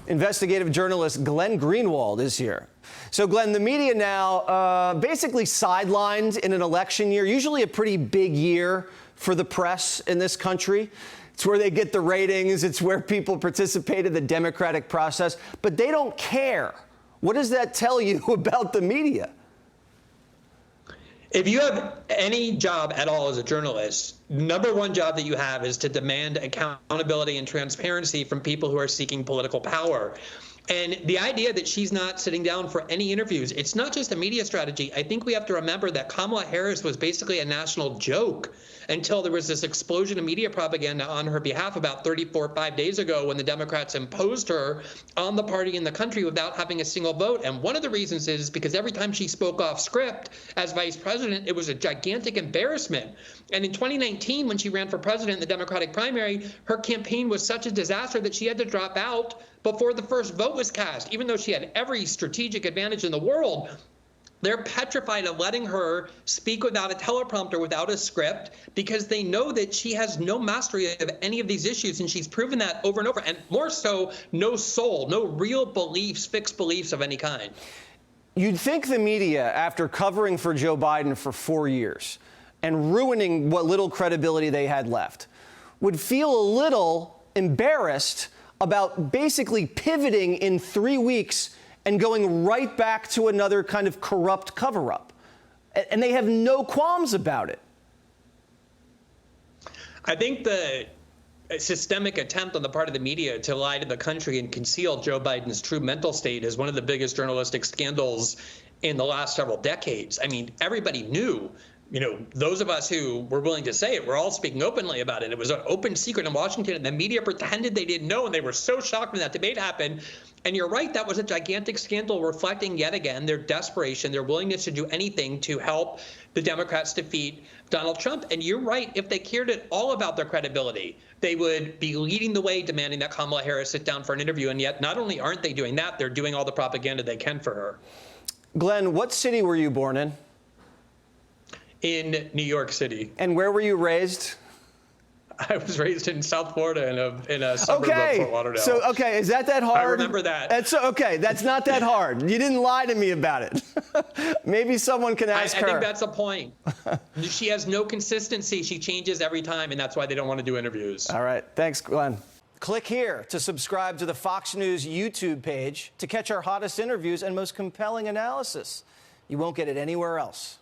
Investigative journalist Glenn Greenwald is here. So, Glenn, the media now basically sidelined in an election year, usually a pretty big year for the press in this country. It's where they get the ratings. It's where people participate in the democratic process. But they don't care. What does that tell you about the media? If you have any job at all as a journalist, number one job that you have is to demand accountability and transparency from people who are seeking political power. And the idea that she's not sitting down for any interviews, it's not just a media strategy. I think we have to remember that Kamala Harris was basically a national joke until there was this explosion of media propaganda on her behalf about 5 days ago when the Democrats imposed her on the party in the country without having a single vote. And one of the reasons is because every time she spoke off script as vice president, it was a gigantic embarrassment. And in 2019, when she ran for president in the Democratic primary, her campaign was such a disaster that she had to drop out before the first vote was cast, even though she had every strategic advantage in the world. They're petrified of letting her speak without a teleprompter, without a script, because they know that she has no mastery of any of these issues, and she's proven that over and over, and more so, no soul, no real beliefs, fixed beliefs of any kind. You'd think the media, after covering for Joe Biden for 4 years and ruining what little credibility they had left, would feel a little embarrassed about basically pivoting in 3 weeks and going right back to another kind of corrupt cover-up. And they have no qualms about it. I think the systemic attempt on the part of the media to lie to the country and conceal Joe Biden's true mental state is one of the biggest journalistic scandals in the last several decades. I mean, everybody knew. Those of us who were willing to say it, we're all speaking openly about it. It was an open secret in Washington, and the media pretended they didn't know, and they were so shocked when that debate happened. And you're right, that was a gigantic scandal reflecting yet again their desperation, their willingness to do anything to help the Democrats defeat Donald Trump. And you're right, if they cared at all about their credibility, they would be leading the way, demanding that Kamala Harris sit down for an interview. And yet, not only aren't they doing that, they're doing all the propaganda they can for her. Glenn, what city were you born in? In New York City. And where were you raised? I was raised in South Florida in a suburb of Fort Lauderdale. So, is that hard? I remember that. That's that's not that hard. You didn't lie to me about it. Maybe someone can ask her. I think that's the point. She has no consistency. She changes every time, and that's why they don't want to do interviews. All right. Thanks, Glenn. Click here to subscribe to the Fox News YouTube page to catch our hottest interviews and most compelling analysis. You won't get it anywhere else.